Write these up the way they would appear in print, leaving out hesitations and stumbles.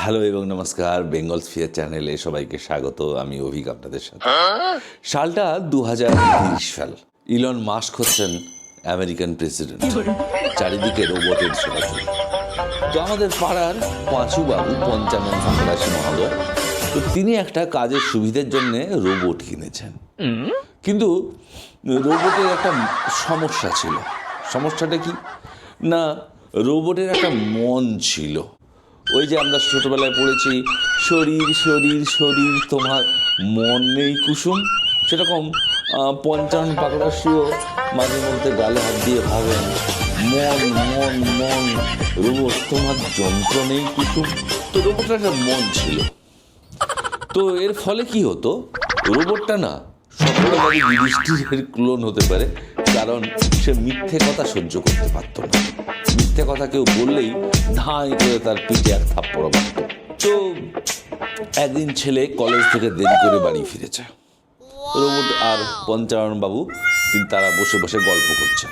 Hello এবং নমস্কার, Bengal sphere চ্যানেলে সবাইকে স্বাগত। আমি অভিক আপনাদের সাথে। সালটা 2030 সাল। ইলন মাস্ক হচ্ছেন আমেরিকান প্রেসিডেন্ট। চারিদিকে রোবটের ছোটাছুটি। তো আমাদের পাড়ার পাঁচুবাবু পঞ্চানন ফরাসি মহোদয়, তো তিনি একটা কাজের সুবিধার জন্য রোবট কিনেছেন। কিন্তু রোবটের একটা সমস্যা ছিল। সমস্যাটা কি না, রোবটের একটা মন ছিল। ওই যে আমরা ছোটবেলায় পড়েছি, শরীর শরীর শরীর তোমার মন নেই কুসুম, সেরকম পঞ্চানন পাকড়াশিও মাঝে মধ্যে গালে হাত দিয়ে ভাবেন, মন মন মন রোবট তোমার যন্ত্র নেই কুসুম। তো রোবটের একটা মন ছিল। তো এর ফলে কি হতো, রোবটটা না সফলভাবে যুধিষ্ঠিরের ক্লোন হতে পারে, কারণ সে মিথ্যে কথা সহ্য করতে পারত না। মিথ্যে কথা কেউ বললেই ধাঁই করে তার পিঠে এক থাপ্পড় মারত। তো একদিন ছেলে কলেজ থেকে দেরি করে বাড়ি ফিরেছে। রোবট আর পঞ্চানন বাবু তারা বসে বসে গল্প করছেন।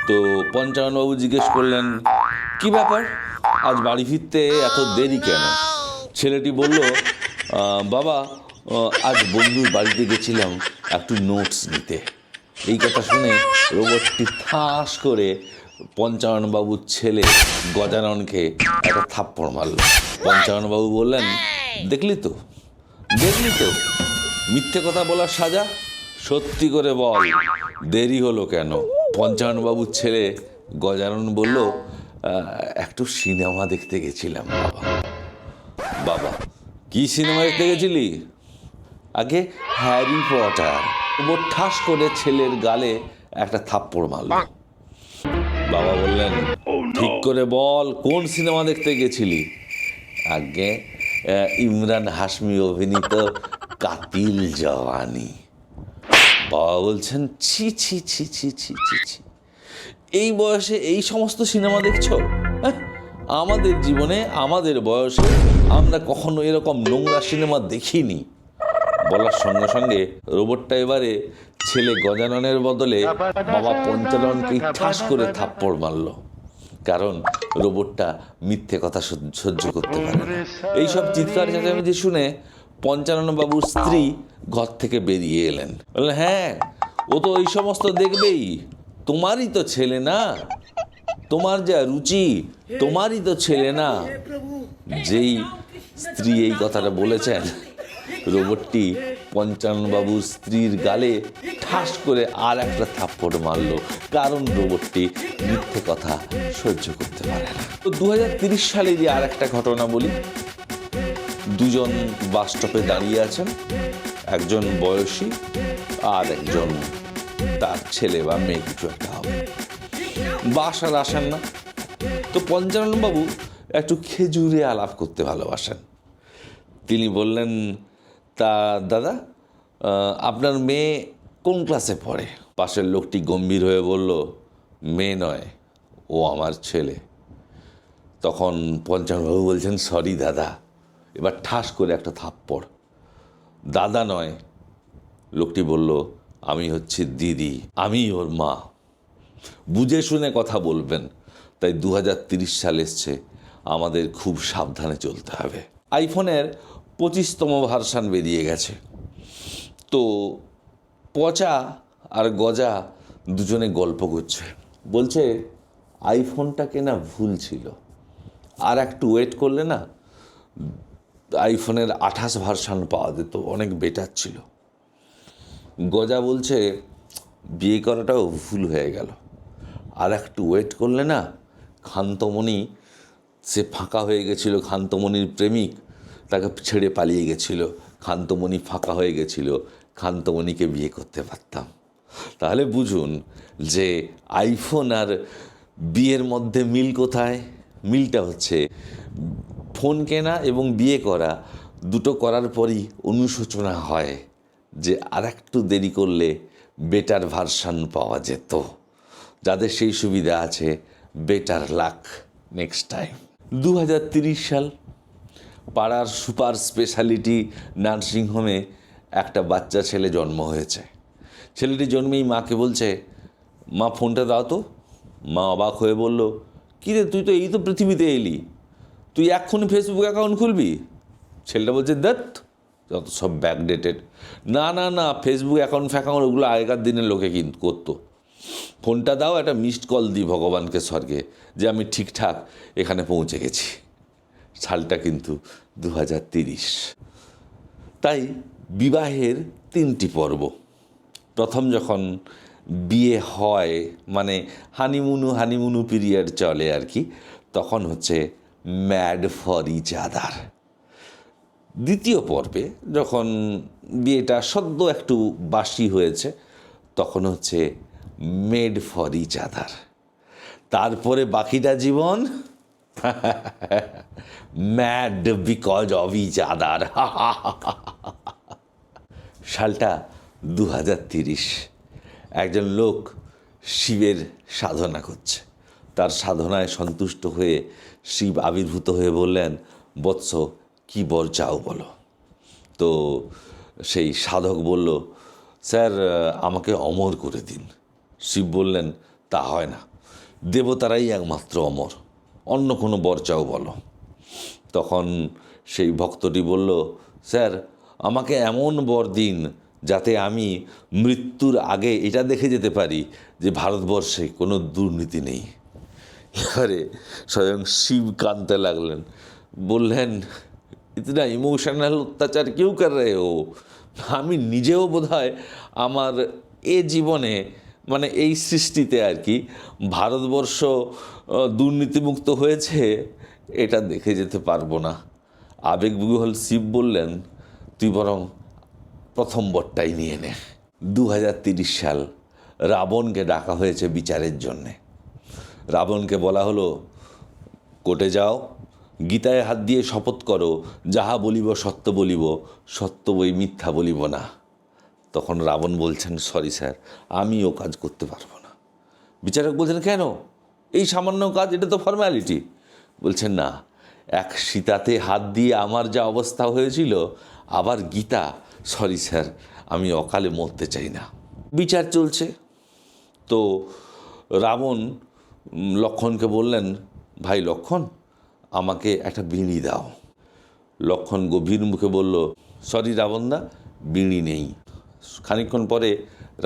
তো পঞ্চানন বাবু জিজ্ঞেস করলেন, কি ব্যাপার, আজ বাড়ি ফিরতে এত দেরি কেন? ছেলেটি বলল, বাবা, আজ বন্ধুর বাড়িতে গেছিলাম একটু নোটস নিতে। এই কথা শুনে রোবটটি ঠাস করে পঞ্চাননবাবুর ছেলে গজাননকে একটা থাপ্পড় মারল। পঞ্চাননবাবু বললেন, দেখলি তো মিথ্যে কথা বলার সাজা, সত্যি করে বল দেরি হলো কেন? পঞ্চাননবাবুর ছেলে গজানন বলল, একটু সিনেমা দেখতে গেছিলাম বাবা। বাবা, কি সিনেমা দেখতে গেছিলি? আগে হ্যারি পটার। রোবট ঠাস করে ছেলের গালে একটা থাপ্পড় মারল। বাবা বললেন, ঠিক করে বল কোন সিনেমা দেখতে গেছিলি? আগে ইমরান হাশমি অভিনীত কাতিল জওয়ানি। বাবা বলছেন, ছি ছি ছি ছি ছি ছি ছি, এই বয়সে এই সমস্ত সিনেমা দেখছো? আমাদের জীবনে আমাদের বয়সে আমরা কখনো এরকম নোংরা সিনেমা দেখিনি। বলার সঙ্গে সঙ্গে রোবটটা এবারে ছেলে গজাননের বদলে বাবা পঞ্চাননকে ঠাস করে থাপ্পড় মারল, কারণ রোবটটা মিথ্যে কথা সহ্য করতে পারে না। এইসব চিৎকার চেঁচামেচি শুনে পঞ্চানন বাবুর স্ত্রী ঘর থেকে বেরিয়ে এলেন। বললেন, হ্যাঁ, ও তো এই সমস্ত দেখবেই, তোমারই তো ছেলে না, তোমার যা রুচি, তোমারই তো ছেলে না। যেই স্ত্রী এই কথাটা বলেছেন, রোবটটি পঞ্চাননবাবুর স্ত্রীর গালে ঠাস করে আর একটা থাপ্পড় মারল, কারণ রোবটটি মিথ্যে কথা সহ্য করতে পারে না। তো 2030 সালেরই আর একটা ঘটনা বলি। দুজন বাস স্টপে দাঁড়িয়ে আছেন, একজন বয়সী আর একজন তার ছেলে বা মেয়ে, কিছু একটা হবে। বাস আর আসেন না। তো পঞ্চাননবাবু একটু খেজুরে আলাপ করতে ভালোবাসেন। তিনি বললেন, তা দাদা, আপনার মেয়ে কোন ক্লাসে পড়ে? পাশের লোকটি গম্ভীর হয়ে বলল, মেয়ে নয়, ও আমার ছেলে। তখন পঞ্চাননবাবু বলছেন, সরি দাদা। এবার ঠাস করে একটা থাপ্পড়। দাদা নয়, লোকটি বলল, আমি হচ্ছি দিদি, আমি ওর মা। বুঝে শুনে কথা বলবেন। তাই 2030 সাল এসছে, আমাদের খুব সাবধানে চলতে হবে। আইফোনের 25তম ভার্সান বেরিয়ে গেছে। তো পচা আর গজা দুজনে গল্প করছে, বলছে আইফোনটা কেনা ভুল ছিল, আর একটু ওয়েট করলে না আইফোনের 28 ভার্সান পাওয়া যেত, অনেক বেটার ছিল। গজা বলছে বিয়ে করাটাও ভুল হয়ে গেল, আর একটু ওয়েট করলে না খান্তমণি, সে ফাঁকা হয়ে গেছিল, খান্তমণির প্রেমিক তাকে ছেড়ে পালিয়ে গেছিল, খান্তমণি ফাঁকা হয়ে গেছিল, খান্তমণিকে বিয়ে করতে পারতাম। তাহলে বুঝুন যে আইফোন আর বিয়ের মধ্যে মিল কোথায়। মিলটা হচ্ছে ফোন কেনা এবং বিয়ে করা, দুটো করার পরই অনুশোচনা হয় যে আর একটু দেরি করলে বেটার ভার্সান পাওয়া যেত। যাদের সেই সুবিধা আছে, বেটার লাক নেক্সট টাইম। 2030 সাল, পাড়ার সুপার স্পেশালিটি নার্সিংহোমে একটা বাচ্চা ছেলে জন্ম হয়েছে। ছেলেটি জন্মেই মাকে বলছে, মা ফোনটা দাও তো। মা অবাক হয়ে বলল, কী রে, তুই তো এই তো পৃথিবীতে এলি, তুই এক্ষুনি ফেসবুক অ্যাকাউন্ট খুলবি? ছেলেটা বলছে, দেখ যত সব ব্যাকডেটেড। না না না, ফেসবুক অ্যাকাউন্ট ফ্যাকাউন্ট ওগুলো আগেকার দিনের লোকে কিন্তু করতো। ফোনটা দাও, একটা মিসড কল দিই ভগবানকে স্বর্গে যে আমি ঠিকঠাক এখানে পৌঁছে গেছি। সালটা কিন্তু 2030। তাই বিবাহের 3টি পর্ব। প্রথম যখন বিয়ে হয়, মানে হানিমুনু পিরিয়ড চলে আর কি, তখন হচ্ছে ম্যাড ফর ইচ আদার। দ্বিতীয় পর্বে যখন বিয়েটা সদ্য একটু বাসি হয়েছে, তখন হচ্ছে মেড ফর ইচ আদার। তারপরে বাকিটা জীবন mad because of each other. সালটা 2030। একজন লোক শিবের সাধনা করছে। তার সাধনায় সন্তুষ্ট হয়ে শিব আবির্ভূত হয়ে বললেন, বৎস কী বর চাও বলো। তো সেই সাধক বলল, স্যার আমাকে অমর করে দিন। শিব বললেন, তা হয় না, দেবতারাই একমাত্র অমর, অন্য কোনো বর চাও বলো। তখন সেই ভক্তটি বলল, স্যার আমাকে এমন বর দিন যাতে আমি মৃত্যুর আগে এটা দেখে যেতে পারি যে ভারতবর্ষে কোনো দুর্নীতি নেই। এবারে স্বয়ং শিব কাঁদতে লাগলেন, বললেন, ইতনা ইমোশনাল অত্যাচার কেউ কর রে ও। আমি নিজেও বোধহয় আমার জীবনে, মানে এই সৃষ্টিতে আর কি, ভারতবর্ষ দুর্নীতিমুক্ত হয়েছে এটা দেখে যেতে পারবো না। আবেগবিহ্বল শিব বললেন, তুই বরং প্রথম বরটাই নিয়ে নে। 2030 সাল, রাবণকে ডাকা হয়েছে বিচারের জন্যে। রাবণকে বলা হলো, কোর্টে যাও, গীতায় হাত দিয়ে শপথ করো, যাহা বলিব সত্য বলিব, সত্য বই মিথ্যা বলিব না। তখন রাবণ বলছেন, সরি স্যার, আমি ও কাজ করতে পারবো না। বিচারক বলছেন, কেন? এই সামান্য কাজ, এটা তো ফর্ম্যালিটি। বলছেন, না, এক সীতাতে হাত দিয়ে আমার যা অবস্থা হয়েছিল, আবার গীতা, সরি স্যার, আমি অকালে মরতে চাই না। বিচার চলছে। তো রাবণ লক্ষ্মণকে বললেন, ভাই লক্ষ্মণ, আমাকে একটা বিড়ি দাও। লক্ষ্মণ গভীর মুখে বলল, সরি রাবণদা, বিড়ি নেই। খানিকক্ষণ পরে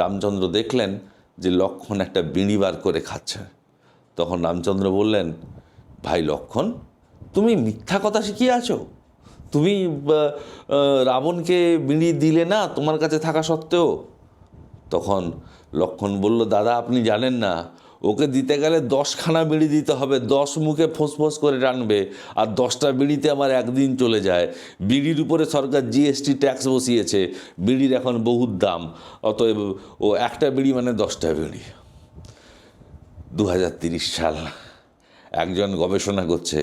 রামচন্দ্র দেখলেন যে লক্ষ্মণ একটা বিড়ি বার করে খাচ্ছে। তখন রামচন্দ্র বললেন, ভাই লক্ষ্মণ, তুমি মিথ্যা কথা শিখিয়ে আছো? তুমি রাবণকে বিড়ি দিলে না তোমার কাছে থাকা সত্ত্বেও? তখন লক্ষ্মণ বলল, দাদা আপনি জানেন না, ওকে দিতে গেলে 10খানা বিড়ি দিতে হবে, 10 মুখে ফোঁস করে টানবে, আর 10টা বিড়িতে আমার একদিন চলে যায়। বিড়ির উপরে সরকার জিএসটি ট্যাক্স বসিয়েছে, বিড়ির এখন বহুত দাম, অতএব ও একটা বিড়ি মানে 10টা বিড়ি। 2030 সাল, একজন গবেষণা করছে,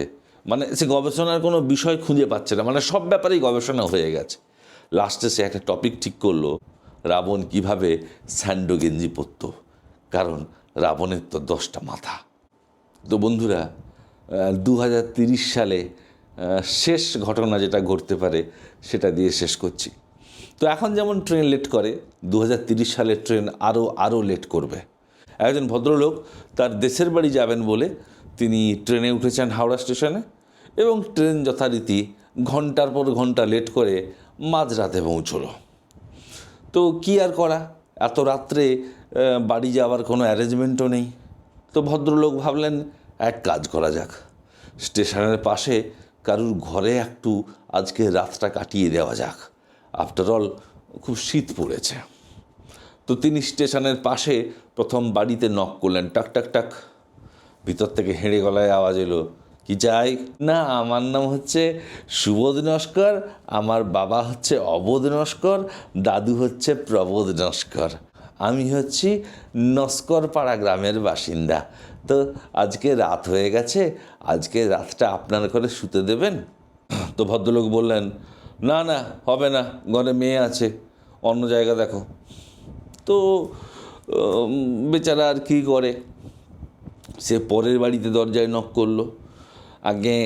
মানে সে গবেষণার কোনো বিষয় খুঁজে পাচ্ছে না, মানে সব ব্যাপারেই গবেষণা হয়ে গেছে। লাস্টে সে একটা টপিক ঠিক করলো, রাবণ কিভাবে স্যান্ডো গেঞ্জি পরত, কারণ রাবণের তো 10টা মাথা। তো বন্ধুরা, 2030 সালে শেষ ঘটনা যেটা ঘটতে পারে সেটা দিয়ে শেষ করছি। তো এখন যেমন ট্রেন লেট করে, 2030 সালে ট্রেন আরও লেট করবে। একজন ভদ্রলোক তার দেশের বাড়ি যাবেন বলে তিনি ট্রেনে উঠেছেন হাওড়া স্টেশনে, এবং ট্রেন যথারীতি ঘন্টার পর ঘন্টা লেট করে মাঝরাতে পৌঁছলো। তো কি আর করা, এত রাত্রে বাড়ি যাওয়ার কোনো অ্যারেঞ্জমেন্টও নেই। তো ভদ্রলোক ভাবলেন, এক কাজ করা যাক, স্টেশনের পাশে কারুর ঘরে একটু আজকে রাতটা কাটিয়ে দেওয়া যাক। আফটারঅল খুব শীত পড়েছে। তো তিনি স্টেশনের পাশে প্রথম বাড়িতে নক করলেন, টাক টাক টাক। ভিতর থেকে হেঁড়ে গলায় আওয়াজ এলো, কি চাই? না, আমার নাম হচ্ছে সুবোধ নস্কর, আমার বাবা হচ্ছে অবোধ নস্কর, দাদু হচ্ছে প্রবোধ নস্কর, আমি হচ্ছি নস্কর পাড়া গ্রামের বাসিন্দা। তো আজকে রাত হয়ে গেছে, আজকে রাতটা আপনার ঘরে শুতে দেবেন? তো ভদ্রলোক বললেন, না না, হবে না, ঘরে মেয়ে আছে, অন্য জায়গা দেখো। তো বেচারা আর কী করে, সে পরের বাড়িতে দরজায় নক করলো। আগে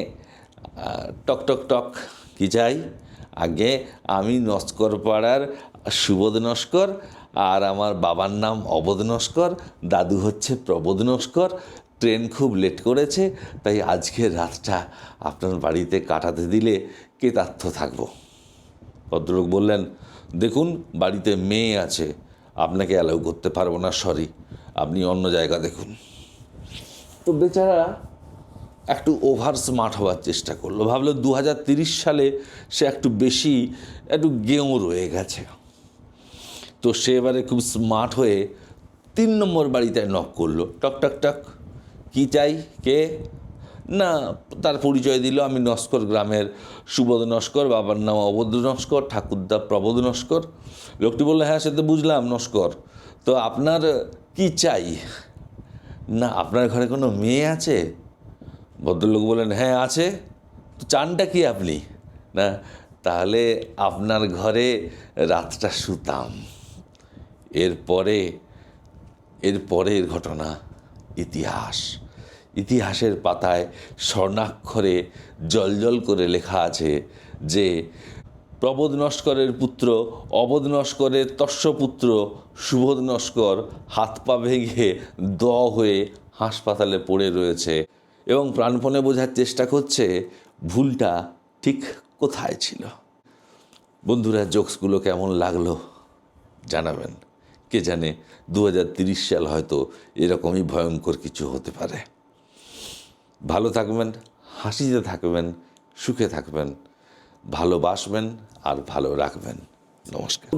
টক টক টক, কী চাই? আগে আমি নস্কর পাড়ার সুবোধ নস্কর, আর আমার বাবার নাম অবোধ নস্কর, দাদু হচ্ছে প্রবোধ নস্কর, ট্রেন খুব লেট করেছে, তাই আজকের রাতটা আপনার বাড়িতে কাটাতে দিলে কৃতার্থ থাকব। ভদ্রলোক বললেন, দেখুন বাড়িতে মেয়ে আছে, আপনাকে অ্যালাউ করতে পারবো না, সরি, আপনি অন্য জায়গা দেখুন। তো বেচারা একটু ওভার স্মার্ট হওয়ার চেষ্টা করলো, ভাবলো 2030 সালে সে একটু গেঁয়ো রয়ে গেছে। তো সে এবারে খুব স্মার্ট হয়ে 3 নম্বর বাড়িতে নক করলো, টক টক টক, কী চাই, কে? না, তার পরিচয় দিল, আমি নস্কর গ্রামের সুবোধ নস্কর, বাবার নাম অবোধ নস্কর, ঠাকুরদা প্রবোধ নস্কর। লোকটি বললো, হ্যাঁ সে তো বুঝলাম নস্কর, তো আপনার কি চাই? না, আপনার ঘরে কোনো মেয়ে আছে? ভদ্রলোক বললেন, হ্যাঁ আছে। তো চানটা কি আপনি? না, তাহলে আপনার ঘরে রাতটা শুতাম। এরপরের ঘটনা ইতিহাসের পাতায় স্বর্ণাক্ষরে জলজল করে লেখা আছে যে প্রবোধ নস্করের পুত্র অবোধ নস্করের তস্যপুত্র সুবোধ নস্কর হাত পা ভেঙে হয়ে হাসপাতালে পড়ে রয়েছে এবং প্রাণপণে বোঝার চেষ্টা করছে ভুলটা ঠিক কোথায় ছিল। বন্ধুরা, জোকসগুলো কেমন লাগলো জানাবেন। কে জানে 2030 সাল হয়তো এরকমই ভয়ঙ্কর কিছু হতে পারে। ভালো থাকবেন, হাসিতে থাকবেন, সুখে থাকবেন, ভালোবাসবেন আর ভালো রাখবেন। নমস্কার।